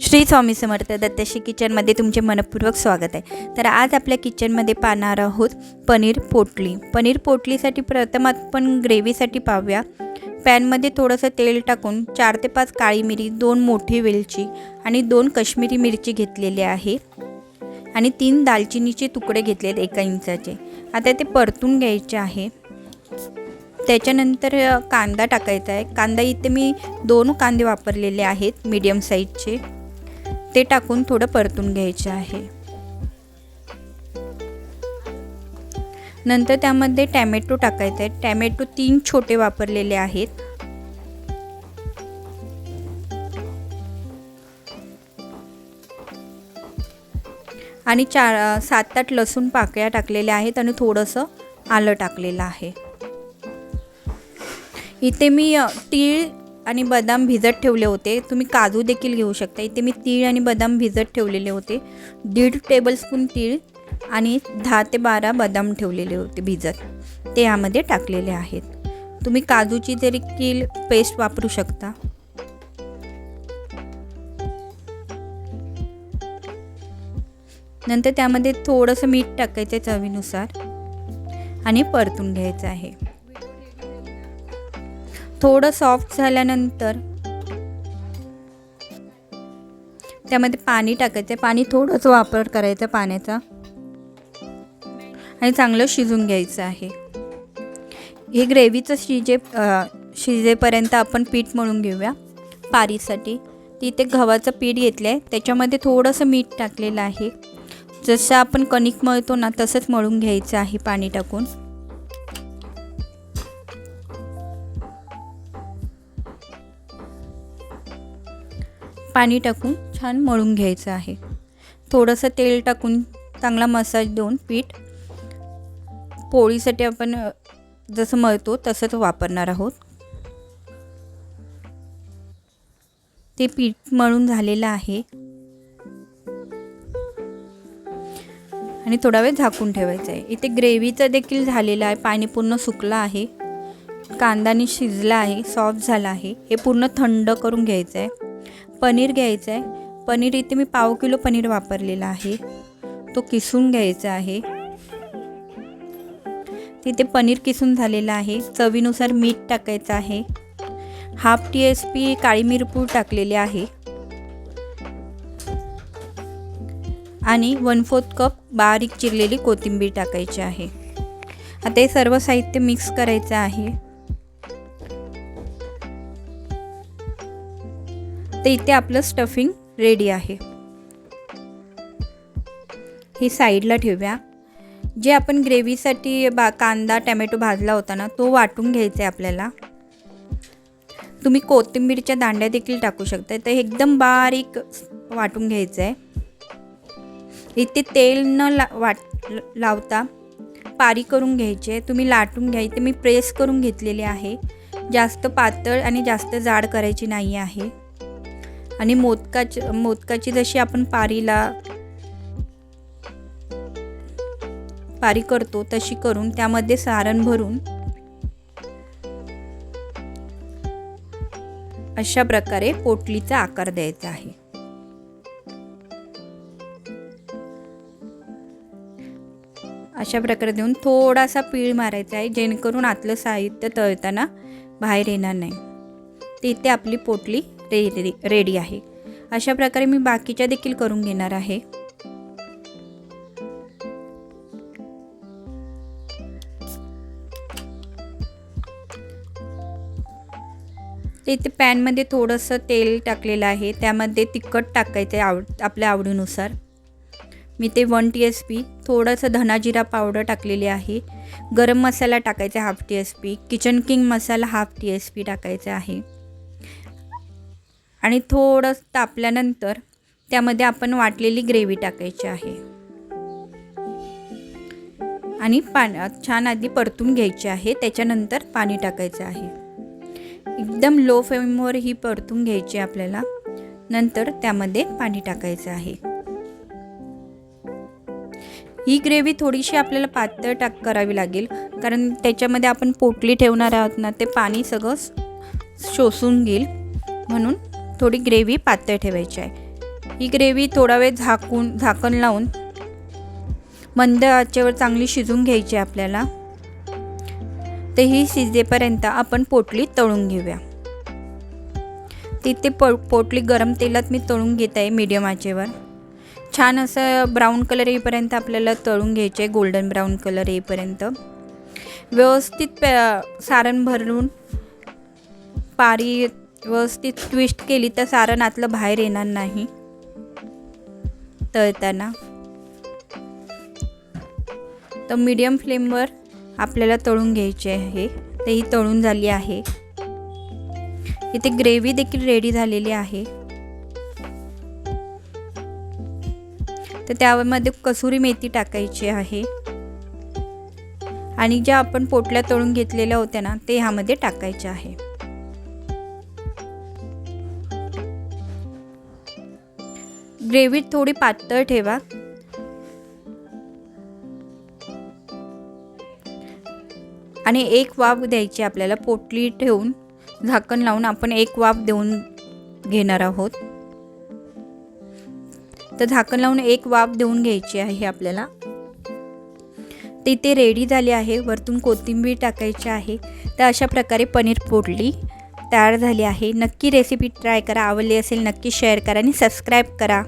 श्री स्वामी समर्थ दत्तश्री किचनमध्ये तुमचे मनपूर्वक स्वागत आहे। तर आज आपल्या किचनमध्ये पाहणार आहोत पनीर पोटली। पनीर पोटलीसाठी प्रथम आपण ग्रेव्हीसाठी पाहूया। पॅनमध्ये थोडंसं तेल टाकून 4 ते 5 काळी मिरी, 2 मोठी वेलची आणि 2 काश्मीरी मिरची घेतलेले आहे आणि 3 दालचिनीचे तुकडे घेतलेले 1 इंचाचे। आता ते परतून घ्यायचे आहे। त्याच्यानंतर कांदा टाकायचा आहे। कांदा इथे मी 2 कांदे वापरलेले आहेत मीडियम साईजचे, ते टाकून थोडं परतून घ्यायचे आहे। नंतर त्यामध्ये टोमॅटो टाकायचा आहे। टोमॅटो 3 छोटे वापरलेले आहेत। आणि 7-8 लसूण पाकळ्या टाकलेल्या आहेत आणि थोडंसं आलं टाकलेलं आहे। इथे मी तीळ आणि बदाम भिजत ठेवले होते, तुम्ही काजू देखील घेऊ शकता। इथे मी तीळ आणि बदाम भिजत ठेवलेले होते। 1.5 टेबलस्पून तीळ आणि 10 ते 12 बदाम ठेवलेले होते भिजत, ते यामध्ये टाकलेले आहेत। तुम्ही काजूची देखील पेस्ट वापरू शकता। नंतर त्यामध्ये थोडंसं मीठ टाकायचं चवीनुसार आणि परतून घ्यायचं आहे। थोडं सॉफ्ट झाल्यानंतर त्यामध्ये पाणी टाकायचं। पाणी थोडंसं वापर करायचा पाण्याचा आणि चांगलं शिजून घ्यायचं आहे। हे ग्रेव्हीचं शिजेपर्यंत आपण पीठ मळून घेऊया पारीसाठी। तिथे गव्हाचं पीठ घेतलं आहे, त्याच्यामध्ये थोडंसं मीठ टाकलेलं आहे। जसं आपण कणिक मळतो ना तसंच मळून घ्यायचं आहे पाणी टाकून। पाणी टाकून छान मळून घ्यायचं आहे। थोडंसं तेल टाकून चांगला मसाज देऊन पीठ पोळीसाठी आपण जसं मळतो तसंच वापरणार आहोत। ते पीठ मळून झालेलं आहे आणि थोडा वेळ झाकून ठेवायचं आहे। इथे ग्रेव्हीचं देखील झालेलं आहे, पाणी पूर्ण सुकलं आहे, कांदानी शिजला आहे, सॉफ्ट झाला आहे। हे पूर्ण थंड करून घ्यायचं आहे। पनीर घ्यायचं आहे। पनीर इथे मी 1/2 किलो पनीर वापरलेला आहे, तो किसून घ्यायचा आहे। तिथे पनीर किसून झालेला आहे। चवीनुसार मीठ टाकायचं आहे। 1/2 टीस्पून काळी मिरपूड टाकलेली आहे आणि 1/4 कप बारीक चिरलेली कोथिंबीर टाकायची आहे। आता हे सर्व साहित्य मिक्स करायचं आहे। तर इथे आपलं स्टफिंग रेडी आहे। हे साईडला ठेवूया। जे आपण ग्रेव्हीसाठी कांदा टोमॅटो भाजला होता ना, तो वाटून घ्यायचा आहे आपल्याला। तुम्ही कोथिंबीरच्या दांड्या देखील टाकू शकता। तर एकदम बारीक वाटून घ्यायचं आहे। इथे तेल न लावता पारी करून घ्यायची आहे। तुम्ही लाटून घ्या। इथे मी प्रेस करून घेतलेली आहे। जास्त पातळ आणि जास्त जाड करायची नाही आहे। आणि मोदकाची जशी आपण पारी करतो तशी करून त्यामध्ये सारण भरून अशा प्रकारे पोटलीचा आकार द्यायचा आहे। अशा प्रकारे देऊन थोडासा पीळ मारायचा आहे, जेणेकरून आतलं साहित्य तळताना बाहेर येणार नाही। तर इथे आपली पोटली रेडी आहे। अशा प्रकारे मी बाकीच्या देखील करून घेणार आहे। इथे पॅनमध्ये थोडंसं तेल टाकलेलं आहे, त्यामध्ये तिखट टाकायचं आहे आपल्या आवडीनुसार। मी ते 1 टीस्पून थोडंसं धना जिरा पावडर टाकलेली आहे। गरम मसाला टाकायचा 1/2 टीस्पून, किचन किंग मसाला 1/2 टीस्पून टाकायचा आहे। आणि थोडं तापल्यानंतर त्यामध्ये आपण वाटलेली ग्रेव्ही टाकायची आहे आणि छान आधी परतून घ्यायची आहे। त्याच्यानंतर पाणी टाकायचं आहे। एकदम लो फ्लेमवर ही परतून घ्यायची आपल्याला। नंतर त्यामध्ये पाणी टाकायचं आहे। ही ग्रेव्ही थोडीशी आपल्याला पातळ करावी लागेल, कारण त्याच्यामध्ये आपण पोटली ठेवणार आहोत ना, ते पाणी सगळं शोषून घेईल, म्हणून थोडी ग्रेव्ही पातळ ठेवायची आहे। ही ग्रेव्ही थोडा वेळ झाकण लावून मंद आचेवर चांगली शिजून घ्यायची आपल्याला. ते ही शिजेपर्यंत आपण पोटली तळून घेऊया. तिथे पोटली गरम तेलात मी तळून घेत आहे मीडियम आचेवर. छान असं ब्राऊन कलर येईपर्यंत आपल्याला तळून घ्यायचे, गोल्डन ब्राऊन कलर येईपर्यंत. व्यवस्थित सारण भरून पारी व्यवस्थित ट्विस्ट केली तर सारण आतलं बाहेर येणार नाही तळताना. तर मीडियम फ्लेमवर आपल्याला तळून घ्यायचे आहे. तेही तळून झाली आहे. इथे ग्रेव्ही देखील रेडी झालेली आहे. तर त्यामध्ये कसुरी मेथी टाकायची आहे आणि ज्या आपण पोटल्या तळून घेतलेल्या होत्या ना ते ह्यामध्ये टाकायचे आहे. ग्रेव्ही थोडी पातळ ठेवा आणि एक वाफ द्यायची आपल्याला. पोटली ठेवून झाकण लावून आपण एक वाफ देऊन घेणार आहोत. तर झाकण लावून एक वाफ देऊन घ्यायची आहे आपल्याला. ते रेडी झाली आहे. वरतून कोथिंबीर टाकायची आहे. तर अशा प्रकारे पनीर पोटली तयार झाली आहे. नक्की रेसिपी ट्राय करा. आवडली असेल नक्की शेअर करा आणि सबस्क्राईब करा.